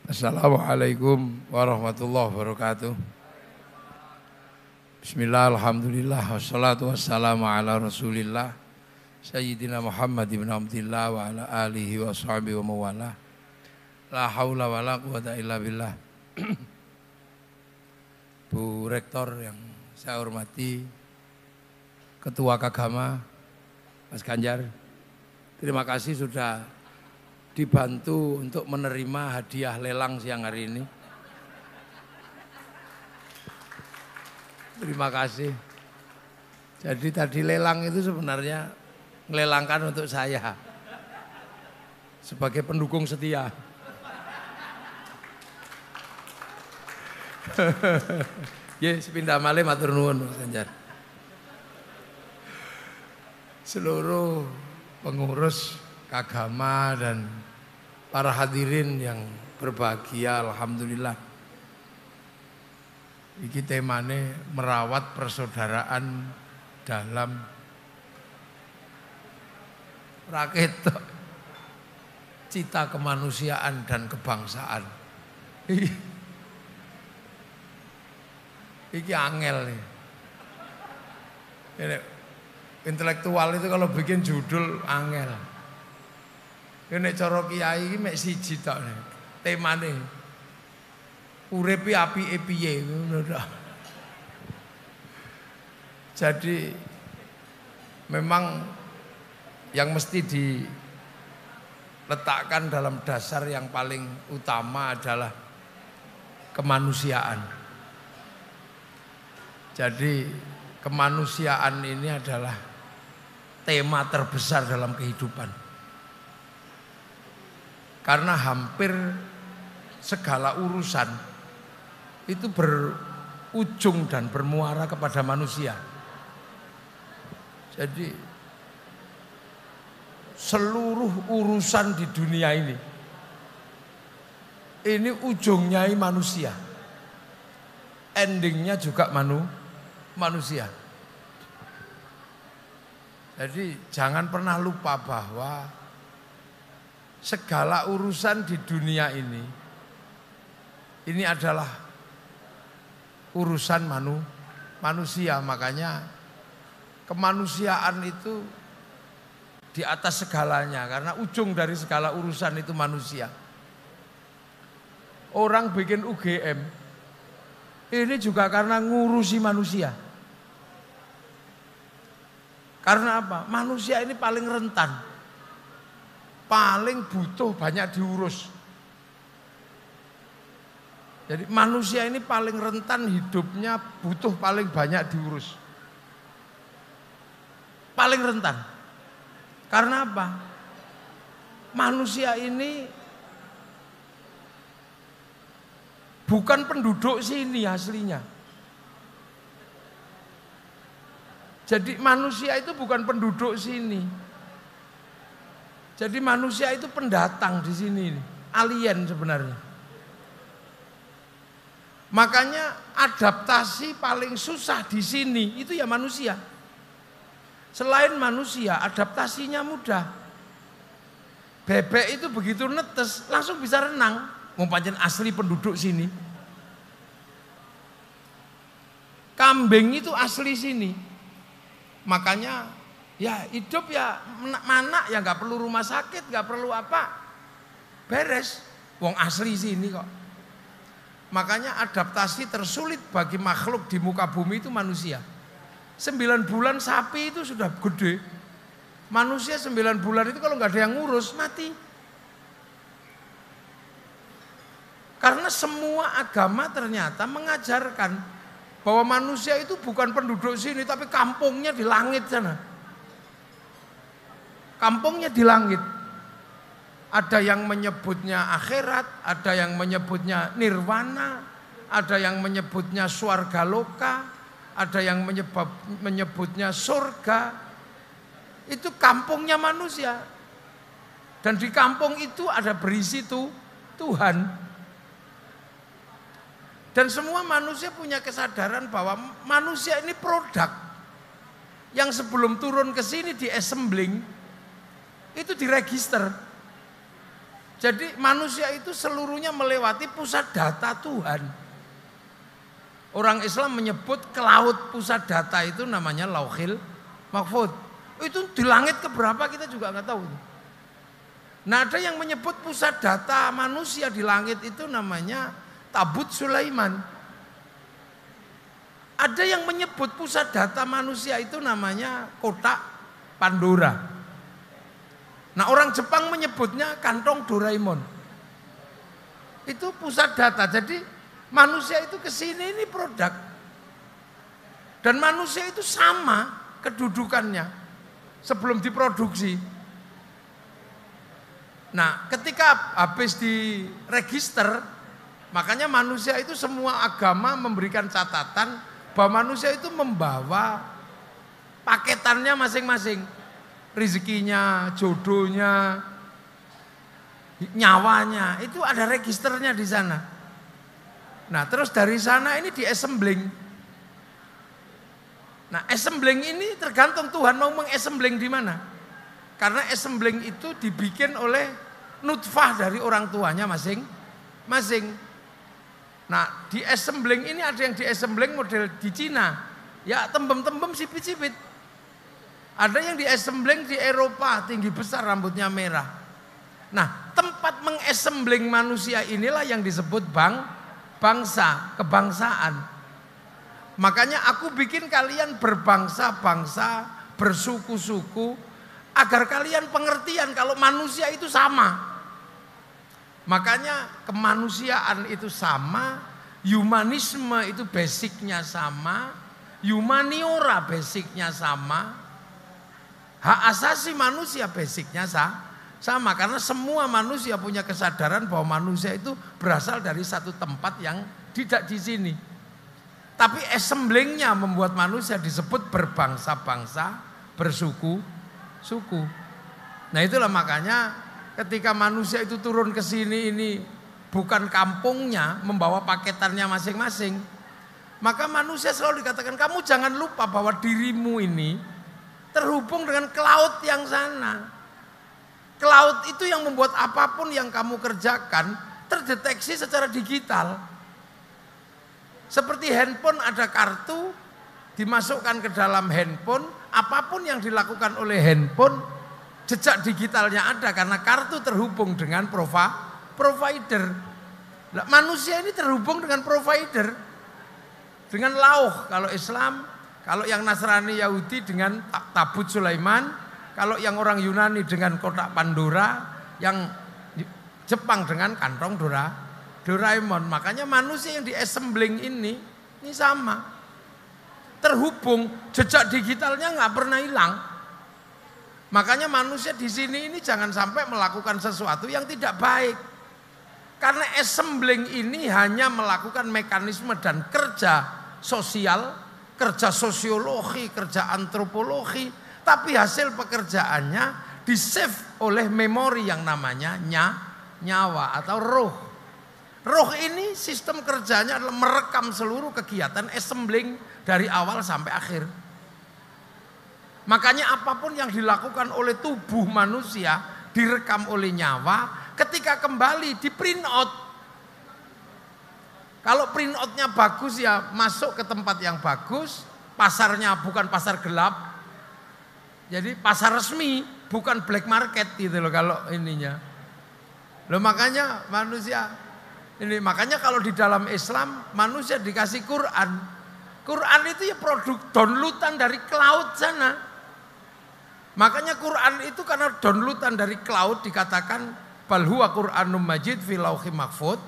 Assalamualaikum warahmatullahi wabarakatuh. Bismillah, alhamdulillah, wassalatu wassalamu ala rasulillah Sayyidina Muhammad ibn Abdillah wa ala alihi wa sahbihi wa mawalah. La hawla wa la quwata illa billah. Bu Rektor yang saya hormati, Ketua Kagama Mas Ganjar, terima kasih sudah dibantu untuk menerima hadiah lelang siang hari ini. Terima kasih. Jadi tadi lelang itu sebenarnya melelangkan untuk saya sebagai pendukung setia. Yes, pindah malih matur nuwun Mas Ganjar. Seluruh pengurus Kagama dan para hadirin yang berbahagia, alhamdulillah. Iki temane merawat persaudaraan dalam rakyat, cita kemanusiaan dan kebangsaan. Iki angel nih. Ini, intelektual itu kalau bikin judul angel. Ini cara kiai iki mek siji tok nih. Temane uripe apike piye ngono tok. Jadi memang yang mesti diletakkan dalam dasar yang paling utama adalah kemanusiaan. Jadi kemanusiaan ini adalah tema terbesar dalam kehidupan. Karena hampir segala urusan itu berujung dan bermuara kepada manusia. Jadi seluruh urusan di dunia ini ujungnya manusia. Endingnya juga manusia. Jadi jangan pernah lupa bahwa segala urusan di dunia ini adalah urusan manusia. Makanya kemanusiaan itu di atas segalanya, karena ujung dari segala urusan itu manusia. Orang bikin UGM ini juga karena ngurusi manusia. Karena apa? Manusia ini paling rentan, paling butuh banyak diurus. Jadi manusia ini paling rentan hidupnya, butuh paling banyak diurus. Paling rentan. Karena apa? Manusia ini bukan penduduk sini aslinya. Jadi manusia itu bukan penduduk sini. Jadi manusia itu pendatang di sini, alien sebenarnya. Makanya adaptasi paling susah di sini itu ya manusia. Selain manusia, adaptasinya mudah. Bebek itu begitu netes langsung bisa renang, pancen asli penduduk sini. Kambing itu asli sini. Makanya ya hidup ya mana ya nggak perlu rumah sakit, nggak perlu apa, beres. Wong asli sini kok. Makanya adaptasi tersulit bagi makhluk di muka bumi itu manusia. 9 bulan sapi itu sudah gede. Manusia 9 bulan itu kalau nggak ada yang ngurus mati. Karena semua agama ternyata mengajarkan bahwa manusia itu bukan penduduk sini, tapi kampungnya di langit sana. Kampungnya di langit. Ada yang menyebutnya akhirat, ada yang menyebutnya nirwana, ada yang menyebutnya swarga loka, ada yang menyebutnya surga. Itu kampungnya manusia. Dan di kampung itu ada berisi Tuhan. Dan semua manusia punya kesadaran bahwa manusia ini produk yang sebelum turun ke sini di assembling itu diregister. Jadi manusia itu seluruhnya melewati pusat data Tuhan. Orang Islam menyebut cloud pusat data itu namanya Lauhil Mahfuz. Itu di langit keberapa kita juga nggak tahu. Nah, ada yang menyebut pusat data manusia di langit itu namanya Tabut Sulaiman. Ada yang menyebut pusat data manusia itu namanya kotak Pandora. Nah, orang Jepang menyebutnya kantong Doraemon. Itu pusat data. Jadi manusia itu kesini ini produk. Dan manusia itu sama kedudukannya sebelum diproduksi. Nah, ketika habis diregister, makanya manusia itu semua agama memberikan catatan bahwa manusia itu membawa paketannya masing-masing. Rezekinya, jodohnya, nyawanya, itu ada registernya di sana. Nah, terus dari sana ini di-assembling. Nah, assembling ini tergantung Tuhan mau meng-assembling di mana. Karena assembling itu dibikin oleh nutfah dari orang tuanya masing-masing. Nah, di assembling ini ada yang di assembling model di Cina. Ya, tembem-tembem sipit-sipit. Ada yang di assembling di Eropa, tinggi besar, rambutnya merah. Nah, tempat mengassembling manusia inilah yang disebut bangsa, kebangsaan. Makanya aku bikin kalian berbangsa-bangsa, bersuku-suku, agar kalian pengertian kalau manusia itu sama. Makanya kemanusiaan itu sama, humanisme itu basicnya sama, humaniora basicnya sama, hak asasi manusia basicnya sama. Karena semua manusia punya kesadaran bahwa manusia itu berasal dari satu tempat yang tidak di sini. Tapi assemblingnya membuat manusia disebut berbangsa-bangsa, bersuku-suku. Nah, itulah makanya ketika manusia itu turun ke sini ini bukan kampungnya, membawa paketannya masing-masing. Maka manusia selalu dikatakan, kamu jangan lupa bahwa dirimu ini terhubung dengan cloud yang sana. Cloud itu yang membuat apapun yang kamu kerjakan terdeteksi secara digital. Seperti handphone ada kartu, dimasukkan ke dalam handphone, apapun yang dilakukan oleh handphone, jejak digitalnya ada karena kartu terhubung dengan provider. Nah, manusia ini terhubung dengan provider. Dengan lauh kalau Islam, kalau yang Nasrani Yahudi dengan Tabut Sulaiman, kalau yang orang Yunani dengan kotak Pandora, yang Jepang dengan kantong Doraemon. Makanya manusia yang di-assembling ini sama. Terhubung, jejak digitalnya nggak pernah hilang. Makanya manusia di sini ini jangan sampai melakukan sesuatu yang tidak baik. Karena assembling ini hanya melakukan mekanisme dan kerja sosial, kerja sosiologi, kerja antropologi. Tapi hasil pekerjaannya di-save oleh memori yang namanya nyawa atau roh. Roh ini sistem kerjanya adalah merekam seluruh kegiatan assembling dari awal sampai akhir. Makanya apapun yang dilakukan oleh tubuh manusia direkam oleh nyawa, ketika kembali di print out. Kalau print outnya bagus ya masuk ke tempat yang bagus, pasarnya bukan pasar gelap. Jadi pasar resmi, bukan black market gitu loh kalau ininya. Loh makanya manusia ini, makanya kalau di dalam Islam manusia dikasih Quran. Quran itu ya produk downloadan dari cloud sana. Makanya Quran itu karena downloadan dari cloud dikatakan bal huwa Qur'anum Majid fi Lauhil Mahfuz.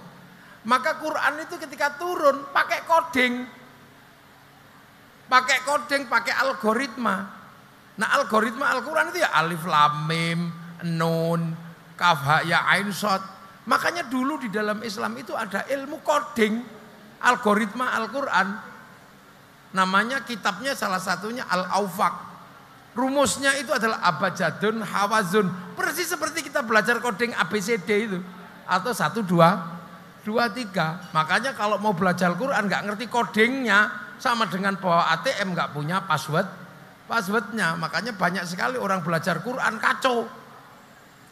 Maka Quran itu ketika turun pakai coding. Pakai algoritma. Nah, algoritma Al-Qur'an itu ya alif lam mim, nun, kaf ha ya ain shad. Makanya dulu di dalam Islam itu ada ilmu coding, algoritma Al-Qur'an. Namanya kitabnya salah satunya Al-Awfaq. Rumusnya itu adalah abjadun hawazun. Persis seperti kita belajar coding ABCD itu. Atau 1, 2, 3. Makanya kalau mau belajar Quran gak ngerti codingnya, sama dengan bawa ATM gak punya passwordnya. Makanya banyak sekali orang belajar Quran kacau.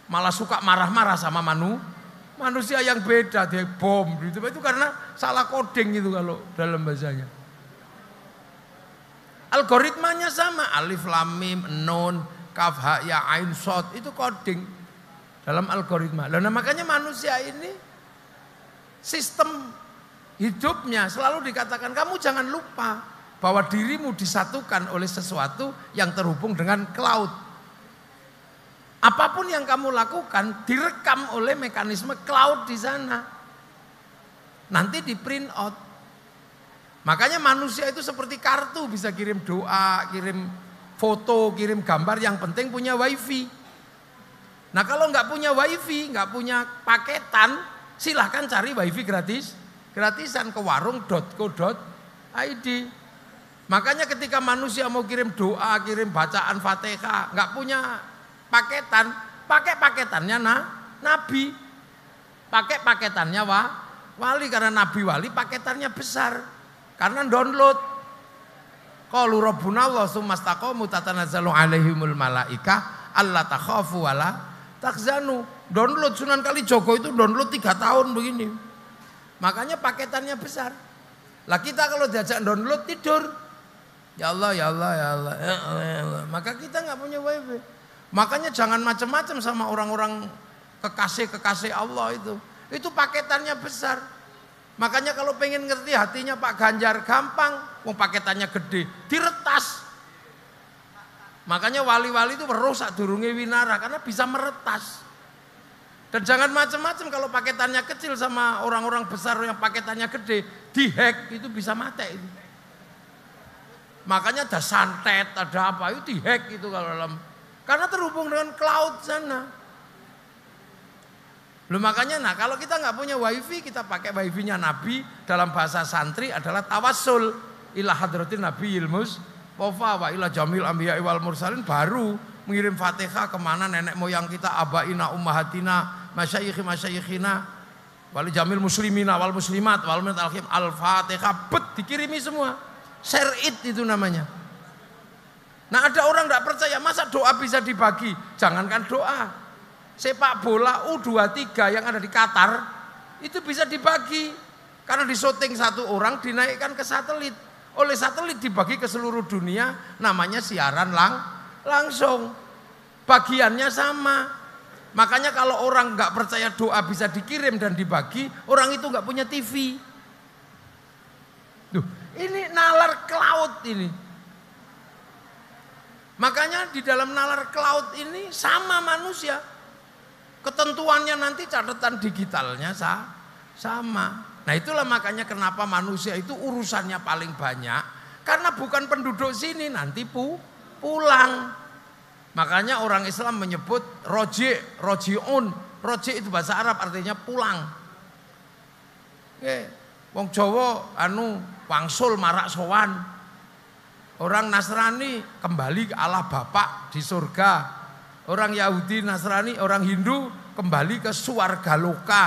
malah suka marah-marah sama manusia yang beda, dia bom gitu. Itu karena salah coding itu kalau dalam bahasanya. Algoritmanya sama, alif lam mim nun kaf ha ya ain shad, itu coding dalam algoritma. Nah, makanya manusia ini sistem hidupnya selalu dikatakan kamu jangan lupa bahwa dirimu disatukan oleh sesuatu yang terhubung dengan cloud. Apapun yang kamu lakukan direkam oleh mekanisme cloud di sana. Nanti di print out. Makanya manusia itu seperti kartu, bisa kirim doa, kirim foto, kirim gambar, yang penting punya wifi. Nah kalau nggak punya wifi, nggak punya paketan, silahkan cari wifi gratisan ke warung.co.id. Makanya ketika manusia mau kirim doa, kirim bacaan Fatihah, nggak punya paketan, pakai paketannya nabi, pakai paketannya wali, karena nabi wali paketannya besar, karena download. Qalu rabbuna Allah tsumastaqamu tatanazzalu alaihimul malaikah alla takhafu wala tahzanu. Download Sunan Kalijogo itu download 3 tahun begini. Makanya paketannya besar. Lah kita kalau diajak download tidur. Ya Allah, ya Allah, ya Allah, ya Allah, ya Allah. Maka kita nggak punya wifi. Makanya jangan macam-macam sama orang-orang kekasih-kekasih Allah itu. Itu paketannya besar. Makanya kalau pengen ngerti hatinya Pak Ganjar gampang, wong paketannya gede, diretas. Makanya wali-wali itu merusak durunge winara karena bisa meretas. Dan jangan macam-macam kalau paketannya kecil sama orang-orang besar yang paketannya gede, dihack itu bisa mati itu. Makanya ada santet, ada apa itu dihack itu kalau dalam, karena terhubung dengan cloud sana. Loh makanya kalau kita nggak punya wifi, kita pakai wifi-nya Nabi, dalam bahasa santri adalah tawassul ila hadratin nabiyil mustafa wa ila jamil anbiya wal mursalin, baru mengirim Fatihah kemana nenek moyang kita, abaina ummahatina masyayikhina wal jamil muslimina wal muslimat wal mutalqim al-Fatihah, dikirimi semua. Share it itu namanya. Nah ada orang tidak percaya, masa doa bisa dibagi? Jangankan doa, sepak bola U23 yang ada di Qatar itu bisa dibagi, karena di syuting satu orang dinaikkan ke satelit, oleh satelit dibagi ke seluruh dunia, namanya siaran langsung, bagiannya sama. Makanya kalau orang nggak percaya doa bisa dikirim dan dibagi, orang itu nggak punya TV. Duh, ini nalar cloud ini. Makanya di dalam nalar cloud ini sama manusia. Ketentuannya nanti catatan digitalnya sama. Nah itulah makanya kenapa manusia itu urusannya paling banyak. Karena bukan penduduk sini, nanti pulang. Makanya orang Islam menyebut roji'un. Roji' itu bahasa Arab artinya pulang. Wong Jawa wangsul marak sowan. Orang Nasrani kembali ke Allah Bapa di surga. Orang Yahudi, Nasrani, orang Hindu kembali ke Swarga Loka.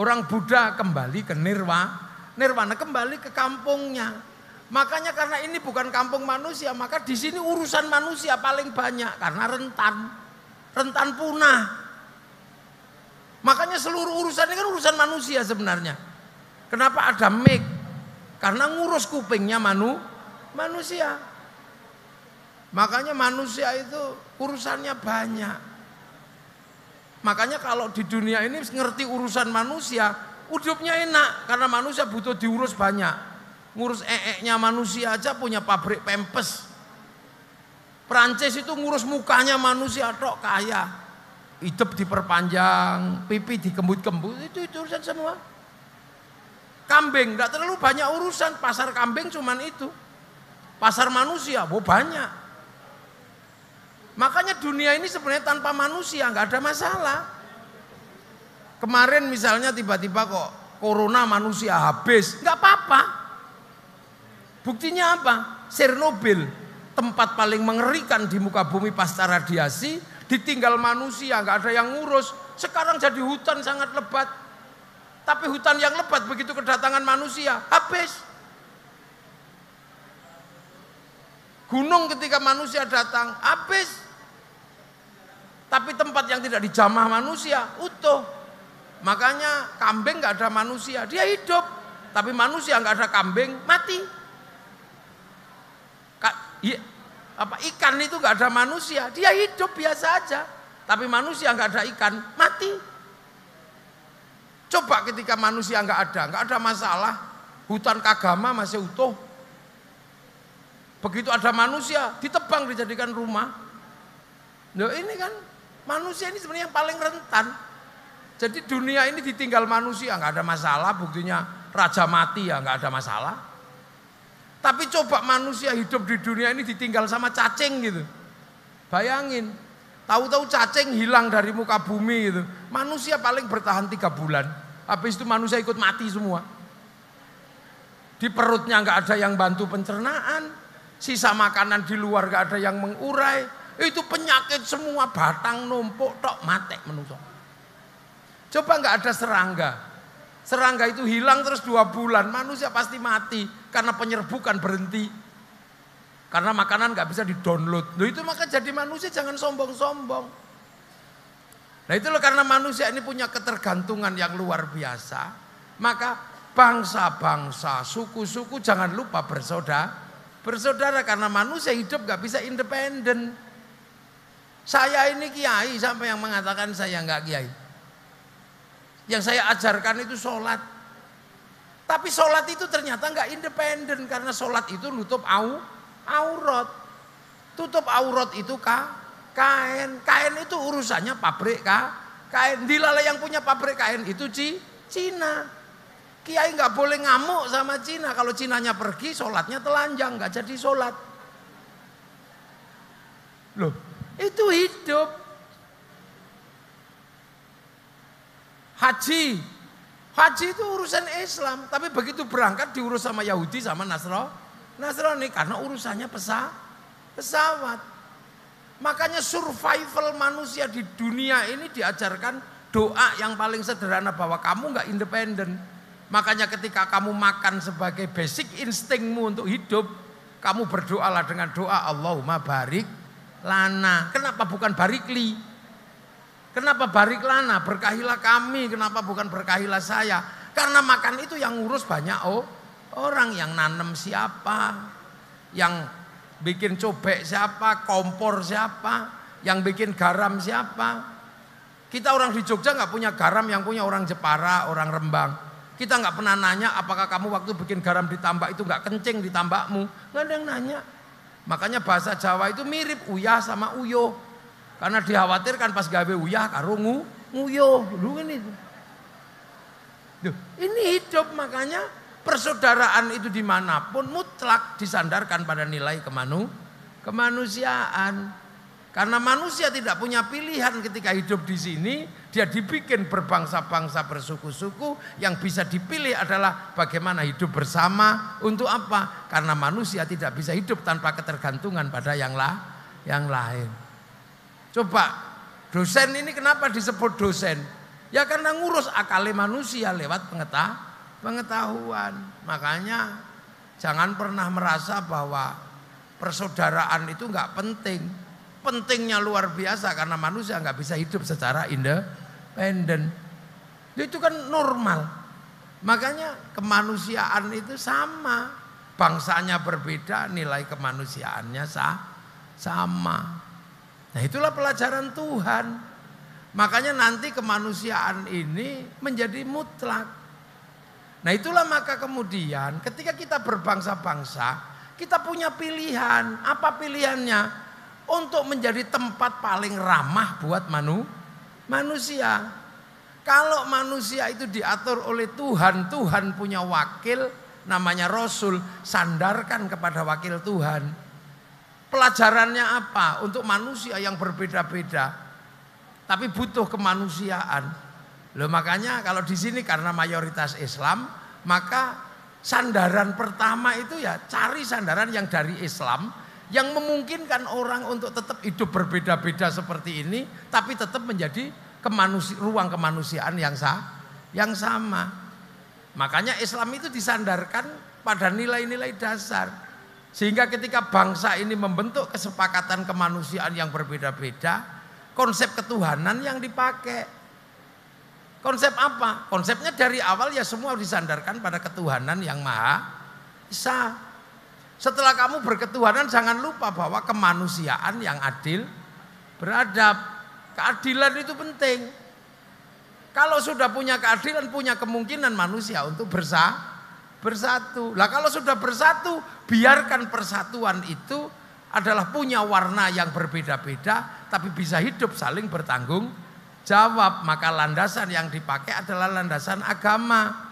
Orang Buddha kembali ke Nirwana, kembali ke kampungnya. Makanya karena ini bukan kampung manusia, maka di sini urusan manusia paling banyak karena rentan punah. Makanya seluruh urusan ini kan urusan manusia sebenarnya. Kenapa ada mic? Karena ngurus kupingnya manusia. Makanya manusia itu urusannya banyak. Makanya kalau di dunia ini ngerti urusan manusia, hidupnya enak. Karena manusia butuh diurus banyak. Ngurus nya manusia aja punya pabrik Pampers. Perancis itu ngurus mukanya manusia tok kaya. Hidup diperpanjang, pipi dikembut-kembut, itu urusan semua. Kambing tidak terlalu banyak urusan, pasar kambing cuman itu. Pasar manusia, banyak. Makanya dunia ini sebenarnya tanpa manusia nggak ada masalah. Kemarin misalnya tiba-tiba kok corona manusia habis, nggak apa-apa. Buktinya apa? Chernobyl, tempat paling mengerikan di muka bumi pasca radiasi, ditinggal manusia, nggak ada yang ngurus. Sekarang jadi hutan sangat lebat. Tapi hutan yang lebat begitu kedatangan manusia, habis. Gunung ketika manusia datang, habis. Tapi tempat yang tidak dijamah manusia utuh. Makanya kambing nggak ada manusia, dia hidup. Tapi manusia nggak ada kambing, mati. Ikan itu nggak ada manusia, dia hidup biasa aja. Tapi manusia nggak ada ikan, mati. Coba ketika manusia nggak ada masalah. Hutan Kagama masih utuh. Begitu ada manusia, ditebang dijadikan rumah. Loh ini kan manusia ini sebenarnya yang paling rentan. Jadi dunia ini ditinggal manusia nggak ada masalah. Buktinya raja mati ya nggak ada masalah. Tapi coba manusia hidup di dunia ini ditinggal sama cacing gitu. Bayangin, tahu-tahu cacing hilang dari muka bumi gitu. Manusia paling bertahan 3 bulan. Habis itu manusia ikut mati semua. Di perutnya nggak ada yang bantu pencernaan, sisa makanan di luar nggak ada yang mengurai, itu penyakit semua batang numpuk tok mate menungso. Coba nggak ada serangga itu hilang terus 2 bulan, manusia pasti mati karena penyerbukan berhenti, karena makanan nggak bisa di-download. Loh itu maka jadi manusia jangan sombong-sombong. Nah itu loh karena manusia ini punya ketergantungan yang luar biasa, maka bangsa-bangsa, suku-suku jangan lupa bersaudara karena manusia hidup gak bisa independen. Saya ini kiai, sampai yang mengatakan saya nggak kiai. Yang saya ajarkan itu sholat. Tapi sholat itu ternyata nggak independen karena sholat itu nutup aurat. Tutup aurat itu kain. Kain itu urusannya pabrik kain. Dilala yang punya pabrik kain itu Cina. Kiai nggak boleh ngamuk sama Cina. Kalau Cinanya pergi, sholatnya telanjang, nggak jadi sholat. Loh, itu hidup. Haji itu urusan Islam, tapi begitu berangkat diurus sama Yahudi sama Nasrani karena urusannya pesawat. Makanya survival manusia di dunia ini diajarkan doa yang paling sederhana bahwa kamu nggak independen. Makanya ketika kamu makan sebagai basic instingmu untuk hidup, kamu berdoalah dengan doa Allahumma barik lana. Kenapa bukan barikli? Kenapa barik lana? Berkahilah kami. Kenapa bukan berkahilah saya? Karena makan itu yang ngurus banyak orang. Yang nanem siapa? Yang bikin cobek siapa? Kompor siapa? Yang bikin garam siapa? Kita orang di Jogja nggak punya garam, yang punya orang Jepara, orang Rembang. Kita nggak pernah nanya apakah kamu waktu bikin garam ditambak itu nggak kencing di tambakmu. Nggak ada yang nanya. Makanya bahasa Jawa itu mirip uyah sama uyo. Karena dikhawatirkan pas gawe uyah karo nguyo. Ini hidup, makanya persaudaraan itu dimanapun mutlak disandarkan pada nilai kemanusiaan. Karena manusia tidak punya pilihan ketika hidup di sini, dia dibikin berbangsa-bangsa, bersuku-suku, yang bisa dipilih adalah bagaimana hidup bersama. Untuk apa? Karena manusia tidak bisa hidup tanpa ketergantungan pada yang lain. Coba dosen ini kenapa disebut dosen? Ya karena ngurus akali manusia lewat pengetahuan. Makanya jangan pernah merasa bahwa persaudaraan itu nggak penting. Pentingnya luar biasa karena manusia nggak bisa hidup secara independen. Itu kan normal. Makanya kemanusiaan itu sama. Bangsanya berbeda, nilai kemanusiaannya sama. Nah itulah pelajaran Tuhan. Makanya nanti kemanusiaan ini menjadi mutlak. Nah itulah maka kemudian ketika kita berbangsa-bangsa, kita punya pilihan. Apa pilihannya? Untuk menjadi tempat paling ramah buat manusia. Kalau manusia itu diatur oleh Tuhan, Tuhan punya wakil namanya Rasul, sandarkan kepada wakil Tuhan. Pelajarannya apa? Untuk manusia yang berbeda-beda, tapi butuh kemanusiaan. Loh makanya kalau di sini karena mayoritas Islam, maka sandaran pertama itu ya cari sandaran yang dari Islam, yang memungkinkan orang untuk tetap hidup berbeda-beda seperti ini, tapi tetap menjadi ruang kemanusiaan yang sama. Makanya Islam itu disandarkan pada nilai-nilai dasar. Sehingga ketika bangsa ini membentuk kesepakatan kemanusiaan yang berbeda-beda, konsep ketuhanan yang dipakai. Konsep apa? Konsepnya dari awal ya semua disandarkan pada ketuhanan yang Maha Esa. Setelah kamu berketuhanan jangan lupa bahwa kemanusiaan yang adil, beradab. Keadilan itu penting. Kalau sudah punya keadilan, punya kemungkinan manusia untuk bersatu. Lah kalau sudah bersatu, biarkan persatuan itu adalah punya warna yang berbeda-beda, tapi bisa hidup saling bertanggung jawab. Maka landasan yang dipakai adalah landasan agama.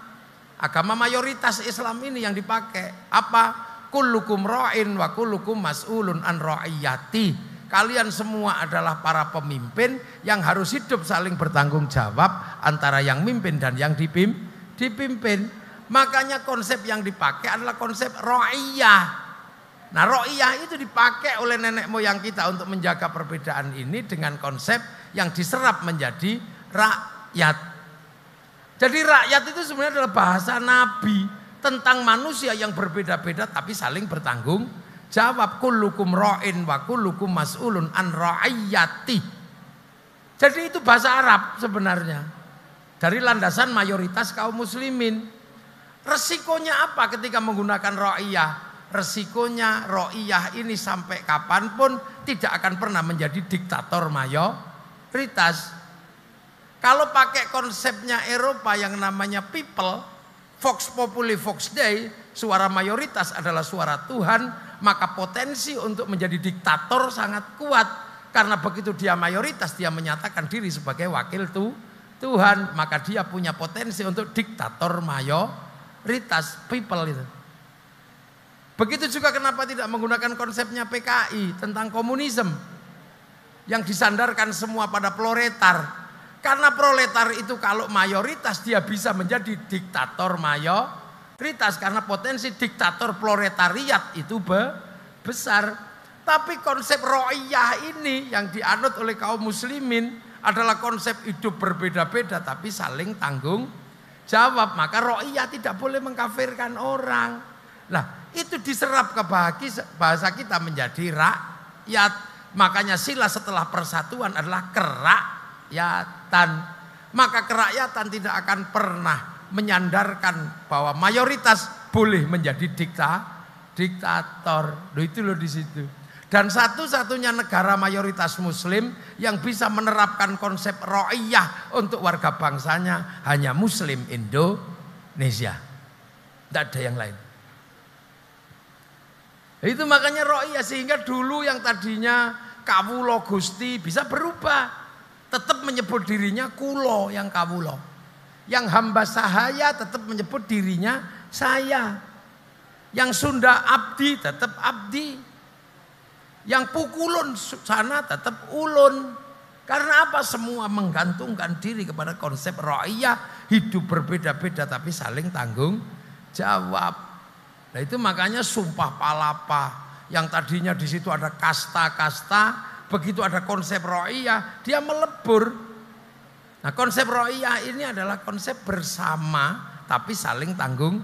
Agama mayoritas Islam ini yang dipakai. Apa? Kullukum ra'in wa kullukum mas'ulun an ra'iyati. Kalian semua adalah para pemimpin yang harus hidup saling bertanggung jawab antara yang mimpin dan yang dipimpin. Makanya konsep yang dipakai adalah konsep ra'iyah. Nah, ra'iyah itu dipakai oleh nenek moyang kita untuk menjaga perbedaan ini dengan konsep yang diserap menjadi rakyat. Jadi rakyat itu sebenarnya adalah bahasa Nabi tentang manusia yang berbeda-beda tapi saling bertanggung jawab. Kullukum ra'in wa kullukum mas'ulun an ra'iyati. Jadi itu bahasa Arab sebenarnya. Dari landasan mayoritas kaum muslimin. Resikonya apa ketika menggunakan ra'iyah? Resikonya ra'iyah ini sampai kapanpun tidak akan pernah menjadi diktator mayoritas. Kalau pakai konsepnya Eropa yang namanya people, Vox Populi Vox Dei, suara mayoritas adalah suara Tuhan, maka potensi untuk menjadi diktator sangat kuat. Karena begitu dia mayoritas, dia menyatakan diri sebagai wakil Tuhan, maka dia punya potensi untuk diktator mayoritas, people itu. Begitu juga kenapa tidak menggunakan konsepnya PKI tentang komunisme yang disandarkan semua pada proletar. Karena proletar itu kalau mayoritas dia bisa menjadi diktator mayoritas. Karena potensi diktator proletariat itu besar. Tapi konsep ro'iyah ini yang dianut oleh kaum muslimin adalah konsep hidup berbeda-beda tapi saling tanggung jawab. Maka ro'iyah tidak boleh mengkafirkan orang. Nah itu diserap ke bahasa kita menjadi rakyat. Makanya sila setelah persatuan adalah kerakyatan. Maka kerakyatan tidak akan pernah menyandarkan bahwa mayoritas boleh menjadi diktator. Itu loh di situ. Dan satu-satunya negara mayoritas muslim yang bisa menerapkan konsep ra'iyah untuk warga bangsanya hanya muslim Indonesia. Tidak ada yang lain. Itu makanya ra'iyah, sehingga dulu yang tadinya kawulo Gusti bisa berubah. Tetap menyebut dirinya kulo yang kawulo. Yang hamba sahaya tetap menyebut dirinya saya. Yang Sunda abdi tetap abdi. Yang pukulun sana tetap ulun. Karena apa? Semua menggantungkan diri kepada konsep ra'iyah. Hidup berbeda-beda tapi saling tanggung jawab. Nah itu makanya sumpah palapa. Yang tadinya di situ ada kasta-kasta. Begitu ada konsep ra'iyah, dia melebur. Nah konsep ra'iyah ini adalah konsep bersama tapi saling tanggung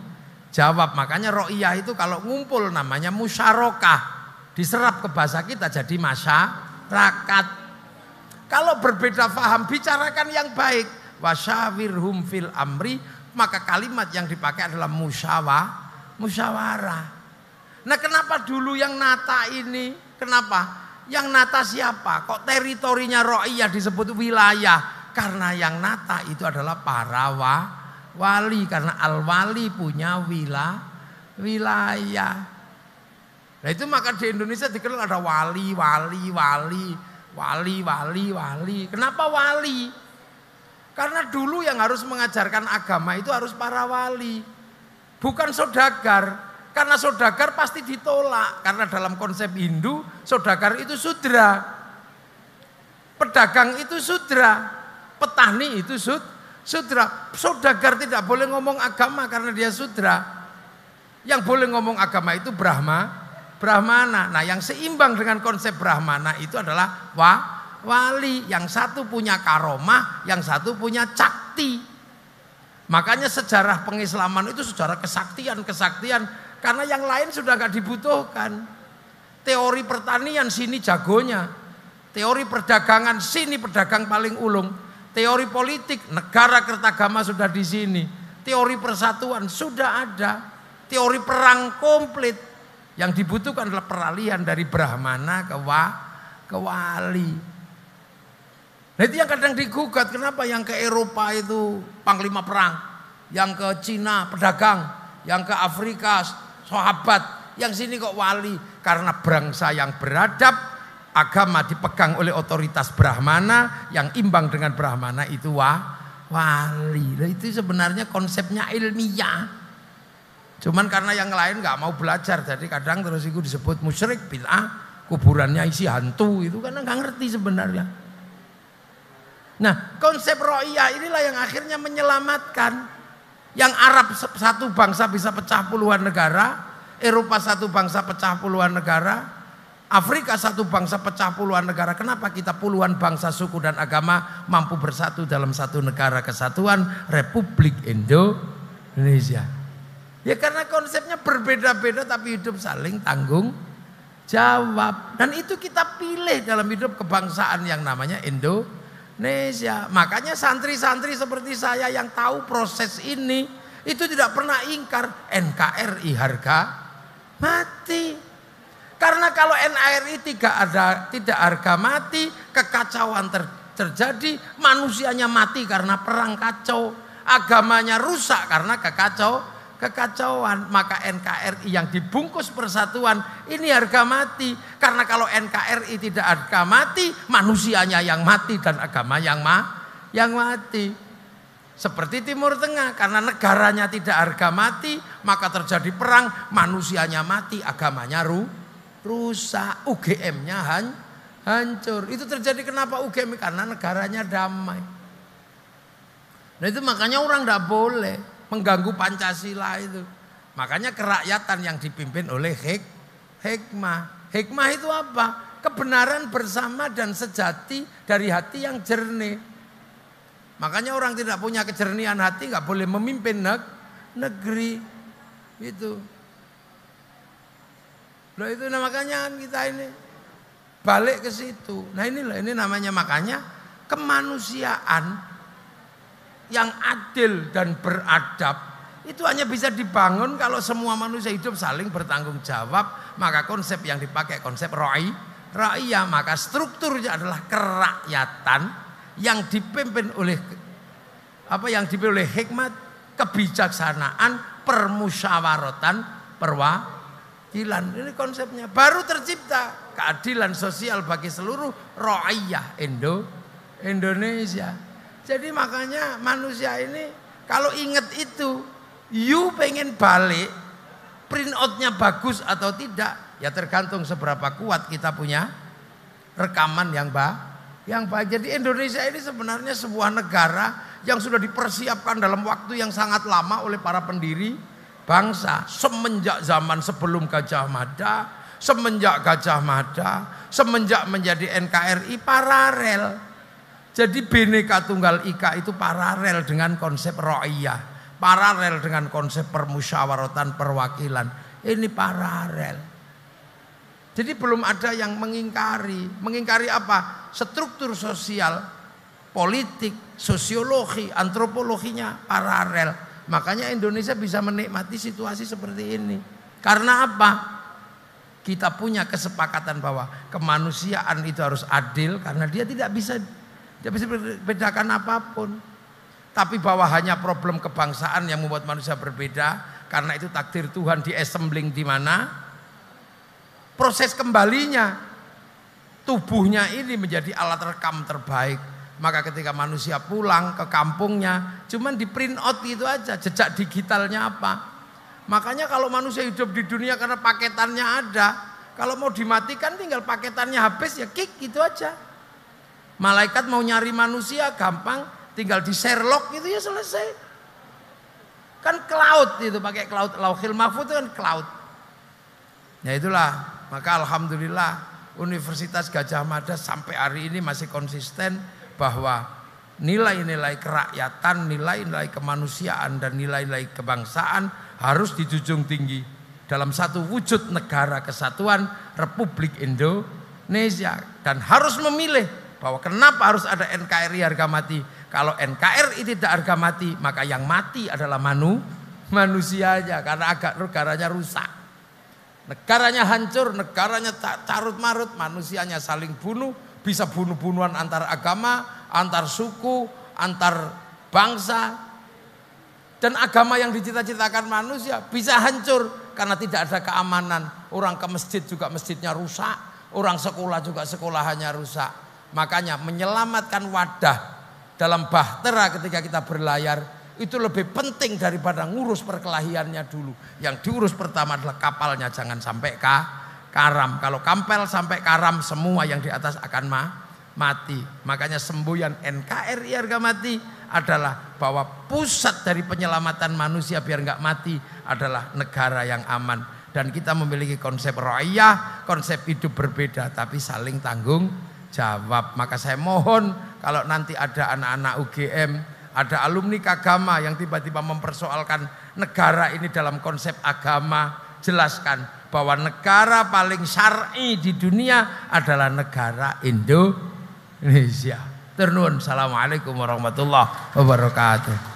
jawab. Makanya ra'iyah itu kalau ngumpul namanya musyarakah. Diserap ke bahasa kita jadi masyarakat. Kalau berbeda faham, bicarakan yang baik. Wasyawirhum fil amri, maka kalimat yang dipakai adalah musyawarah. Nah kenapa dulu yang nata ini? Kenapa? Yang nata siapa? Kok teritorinya ra'iyah disebut wilayah? Karena yang nata itu adalah para wali. Karena al-wali punya wilayah. Nah itu maka di Indonesia dikenal ada wali. Kenapa wali? Karena dulu yang harus mengajarkan agama itu harus para wali. Bukan saudagar. Karena saudagar pasti ditolak. Karena dalam konsep Hindu, saudagar itu sudra. Pedagang itu sudra. Petani itu sudra. Saudagar tidak boleh ngomong agama karena dia sudra. Yang boleh ngomong agama itu Brahmana. Nah yang seimbang dengan konsep Brahmana itu adalah wali. Yang satu punya karomah, yang satu punya cakti. Makanya sejarah pengislaman itu sejarah kesaktian. Karena yang lain sudah gak dibutuhkan. Teori pertanian sini jagonya. Teori perdagangan, sini pedagang paling ulung. Teori politik, negara kertagama sudah di sini. Teori persatuan sudah ada. Teori perang komplit. Yang dibutuhkan adalah peralihan dari Brahmana ke wali. Nah itu yang kadang digugat. Kenapa yang ke Eropa itu panglima perang, yang ke Cina pedagang, yang ke Afrika sahabat, yang sini kok wali? Karena bangsa yang beradab, agama dipegang oleh otoritas Brahmana, yang imbang dengan Brahmana itu wali. Nah, itu sebenarnya konsepnya ilmiah. Cuman karena yang lain nggak mau belajar, jadi kadang terus itu disebut musyrik, bid'ah, kuburannya isi hantu, itu karena nggak ngerti sebenarnya. Nah, konsep ro'iyah inilah yang akhirnya menyelamatkan. Yang Arab satu bangsa bisa pecah puluhan negara, Eropa satu bangsa pecah puluhan negara, Afrika satu bangsa pecah puluhan negara. Kenapa kita puluhan bangsa, suku dan agama mampu bersatu dalam satu negara kesatuan Republik Indonesia? Ya karena konsepnya berbeda-beda tapi hidup saling tanggung jawab. Dan itu kita pilih dalam hidup kebangsaan yang namanya Indonesia. Makanya santri-santri seperti saya yang tahu proses ini, itu tidak pernah ingkar NKRI harga mati. Karena kalau NKRI tidak harga mati, kekacauan terjadi, manusianya mati karena perang kacau, agamanya rusak karena kekacauan. Maka NKRI yang dibungkus persatuan ini harga mati. Karena kalau NKRI tidak harga mati, manusianya yang mati dan agama yang mati. Seperti Timur Tengah, karena negaranya tidak harga mati, maka terjadi perang, manusianya mati, agamanya rusak, UGM-nya hancur. Itu terjadi kenapa UGM? Karena negaranya damai. Nah itu makanya orang tidak boleh mengganggu Pancasila itu. Makanya kerakyatan yang dipimpin oleh hikmah. Hikmah itu apa? Kebenaran bersama dan sejati dari hati yang jernih. Makanya orang tidak punya kejernihan hati nggak boleh memimpin negeri. Itu. Loh itu makanya kita ini balik ke situ. Nah inilah ini namanya makanya kemanusiaan yang adil dan beradab itu hanya bisa dibangun kalau semua manusia hidup saling bertanggung jawab. Maka konsep yang dipakai konsep ra'iyah, maka strukturnya adalah kerakyatan yang dipimpin oleh hikmat, kebijaksanaan, permusyawaratan, perwakilan. Ini konsepnya baru tercipta keadilan sosial bagi seluruh ra'iyah Indonesia. Jadi makanya manusia ini kalau ingat itu, you pengen balik, print outnya bagus atau tidak, ya tergantung seberapa kuat kita punya rekaman yang baik. Jadi Indonesia ini sebenarnya sebuah negara yang sudah dipersiapkan dalam waktu yang sangat lama oleh para pendiri bangsa. Semenjak zaman sebelum Gajah Mada, semenjak Gajah Mada, semenjak menjadi NKRI paralel. Jadi Bhinneka Tunggal Ika itu paralel dengan konsep ra'iyah, paralel dengan konsep permusyawaratan perwakilan. Ini paralel. Jadi belum ada yang mengingkari. Mengingkari apa? Struktur sosial, politik, sosiologi, antropologinya paralel. Makanya Indonesia bisa menikmati situasi seperti ini. Karena apa? Kita punya kesepakatan bahwa kemanusiaan itu harus adil karena dia tidak bisa bedakan apapun. Tapi bahwa hanya problem kebangsaan yang membuat manusia berbeda, karena itu takdir Tuhan di-assembling di mana? Proses kembalinya tubuhnya ini menjadi alat rekam terbaik. Maka ketika manusia pulang ke kampungnya, cuman di print out gitu aja, jejak digitalnya apa. Makanya kalau manusia hidup di dunia karena paketannya ada, kalau mau dimatikan tinggal paketannya habis ya kick gitu aja. Malaikat mau nyari manusia gampang, tinggal di Sherlock gitu ya selesai. Kan cloud itu, pakai cloud, Lauhil Mahfuz itu kan cloud. Ya itulah, maka alhamdulillah Universitas Gajah Mada sampai hari ini masih konsisten bahwa nilai-nilai kerakyatan, nilai-nilai kemanusiaan dan nilai-nilai kebangsaan harus dijunjung tinggi dalam satu wujud negara kesatuan Republik Indonesia. Indonesia. Dan harus memilih bahwa kenapa harus ada NKRI harga mati. Kalau NKRI tidak harga mati, maka yang mati adalah manusianya, karena negaranya rusak. Negaranya hancur, negaranya carut marut, manusianya saling bunuh, bisa bunuh-bunuhan antar agama, antar suku, antar bangsa. Dan agama yang dicita-citakan manusia bisa hancur karena tidak ada keamanan. Orang ke masjid juga masjidnya rusak, orang sekolah juga sekolahannya rusak. Makanya menyelamatkan wadah dalam bahtera ketika kita berlayar itu lebih penting daripada ngurus perkelahiannya dulu. Yang diurus pertama adalah kapalnya, jangan sampai karam. Kalau kapal sampai karam, semua yang di atas akan mati. Makanya semboyan NKRI harga mati adalah bahwa pusat dari penyelamatan manusia biar nggak mati adalah negara yang aman. Dan kita memiliki konsep ra'iyah, konsep hidup berbeda tapi saling tanggung jawab. Maka saya mohon kalau nanti ada anak-anak UGM, ada alumni Kagama yang tiba-tiba mempersoalkan negara ini dalam konsep agama, jelaskan bahwa negara paling syar'i di dunia adalah negara Indonesia. Turun. Assalamualaikum warahmatullahi wabarakatuh.